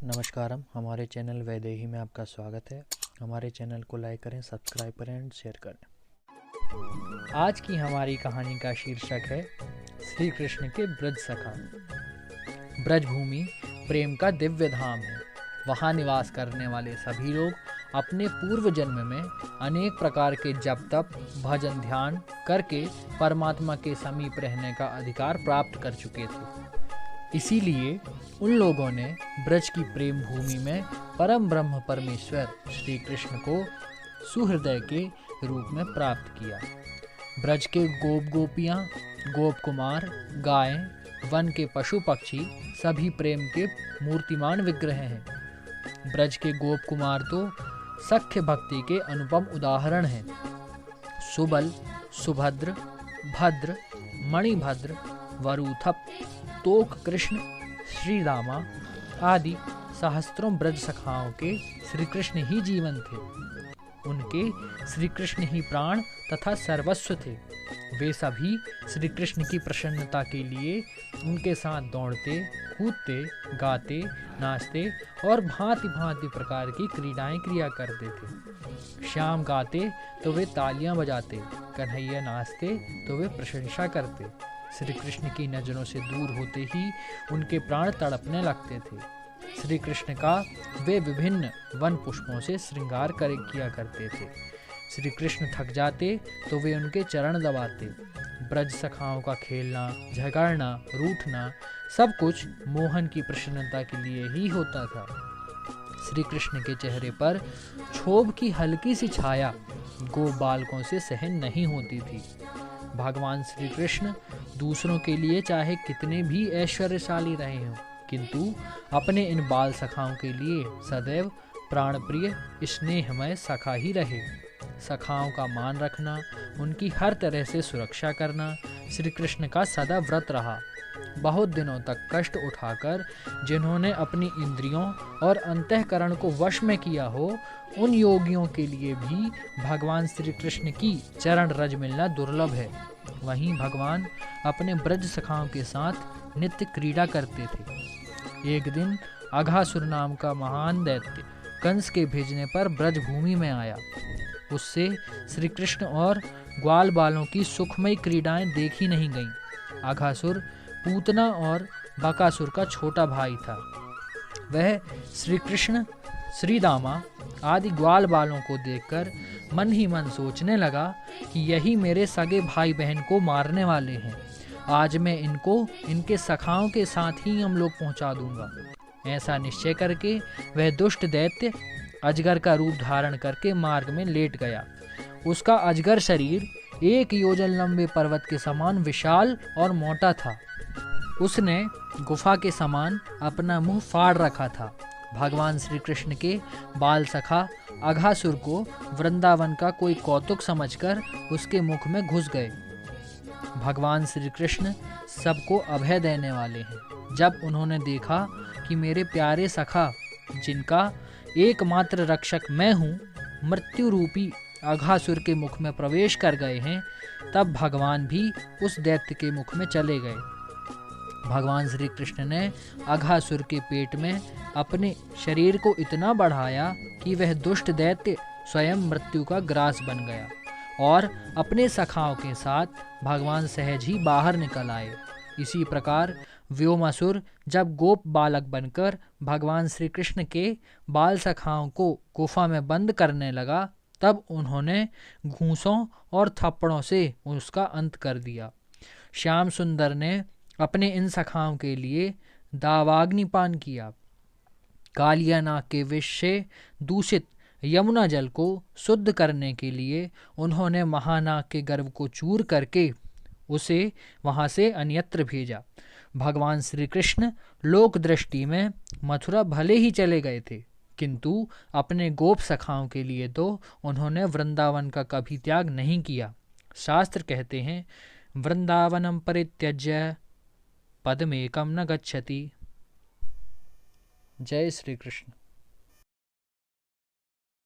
नमस्कारम, हमारे चैनल वैदेही में आपका स्वागत है। हमारे चैनल को लाइक करें, सब्सक्राइब करें एंड शेयर करें। आज की हमारी कहानी का शीर्षक है श्री कृष्ण के ब्रज सखा। ब्रजभूमि प्रेम का दिव्य धाम है। वहाँ निवास करने वाले सभी लोग अपने पूर्व जन्म में अनेक प्रकार के जप तप भजन ध्यान करके परमात्मा के समीप रहने का अधिकार प्राप्त कर चुके थे। इसीलिए उन लोगों ने ब्रज की प्रेम भूमि में परम ब्रह्म परमेश्वर श्री कृष्ण को सुहृदय के रूप में प्राप्त किया। ब्रज के गोप गोपियाँ, गोप कुमार, गायें, वन के पशु पक्षी सभी प्रेम के मूर्तिमान विग्रह हैं। ब्रज के गोप कुमार तो सख्य भक्ति के अनुपम उदाहरण हैं। सुबल, सुभद्र, भद्र, मणिभद्र, वरुथप, तोक कृष्ण, श्री रामा आदि सहस्त्रों ब्रज सखाओं के श्री कृष्ण ही जीवन थे। उनके श्री कृष्ण ही प्राण तथा सर्वस्व थे। वे सभी श्री कृष्ण की प्रसन्नता के लिए उनके साथ दौड़ते, कूदते, गाते, नाचते और भांति भांति प्रकार की क्रीडाएं किया करते थे। श्याम गाते तो वे तालियां बजाते, कन्हैया नाचते तो वे प्रशंसा करते। श्री कृष्ण की नजरों से दूर होते ही उनके प्राण तड़पने लगते थे। श्री कृष्ण का वे विभिन्न वन पुष्पों से श्रृंगार किया करते थे। श्री कृष्ण थक जाते तो वे उनके चरण दबाते। ब्रज सखाओं का खेलना, झगड़ना, रूठना सब कुछ मोहन की प्रसन्नता के लिए ही होता था। श्री कृष्ण के चेहरे पर क्षोभ की हल्की सी छाया गो बालकों से सहन नहीं होती थी। भगवान श्री कृष्ण दूसरों के लिए चाहे कितने भी ऐश्वर्यशाली रहे हों, किंतु अपने इन बाल सखाओं के लिए सदैव प्राणप्रिय स्नेहमय सखा ही रहे। सखाओं का मान रखना, उनकी हर तरह से सुरक्षा करना श्री कृष्ण का सदा व्रत रहा। बहुत दिनों तक कष्ट उठाकर जिन्होंने अपनी इंद्रियों और अंतःकरण को वश में किया हो, उन योगियों के लिए भी भगवान श्री कृष्ण की चरण रज मिलना दुर्लभ है। वहीं भगवान अपने ब्रज सखाओं के साथ नित्य क्रीड़ा करते थे। एक दिन अघासुर नाम का महान दैत्य कंस के भेजने पर ब्रज भूमि में आया। उससे श्री कृष्ण और ग्वाल बालों की सुखमयी क्रीडाएं देखी नहीं गईं। अघासुर पूतना और बकासुर का छोटा भाई था। वह श्री कृष्ण, श्री दामा आदि ग्वाल बालों को देखकर मन ही मन सोचने लगा कि यही मेरे सगे भाई बहन को मारने वाले हैं। आज मैं इनको इनके सखाओं के साथ ही हम लोग पहुंचा दूंगा। ऐसा निश्चय करके वह दुष्ट दैत्य अजगर का रूप धारण करके मार्ग में लेट गया। उसका अजगर शरीर 1 योजन लंबे पर्वत के समान विशाल और मोटा था। उसने गुफा के समान अपना मुंह फाड़ रखा था। भगवान श्री कृष्ण के बाल सखा अघासुर को वृंदावन का कोई कौतुक समझकर उसके मुख में घुस गए। भगवान श्री कृष्ण सबको अभय देने वाले हैं। जब उन्होंने देखा कि मेरे प्यारे सखा, जिनका एकमात्र रक्षक मैं हूँ, मृत्यु रूपी अघासुर के मुख में प्रवेश कर गए हैं, तब भगवान भी उस दैत्य के मुख में चले गए। भगवान श्री कृष्ण ने अघासुर के पेट में अपने शरीर को इतना बढ़ाया कि वह दुष्ट दैत्य स्वयं मृत्यु का ग्रास बन गया और अपने सखाओं के साथ भगवान सहज ही बाहर निकल आए। इसी प्रकार व्योमासुर जब गोप बालक बनकर भगवान श्री कृष्ण के बाल सखाओं को गुफा में बंद करने लगा, तब उन्होंने घूंसों और थप्पड़ों से उसका अंत कर दिया। श्याम सुंदर ने अपने इन सखाओं के लिए दावाग्निपान किया। कालिया नाग के विष से दूषित यमुना जल को शुद्ध करने के लिए उन्होंने महानाग के गर्भ को चूर करके उसे वहां से अन्यत्र भेजा। भगवान श्री कृष्ण लोक दृष्टि में मथुरा भले ही चले गए थे, किंतु अपने गोप सखाओं के लिए तो उन्होंने वृंदावन का कभी त्याग नहीं किया। शास्त्र कहते हैं, वृंदावनम परित्यज्य पदमेकम न गच्छति। जय श्री कृष्ण।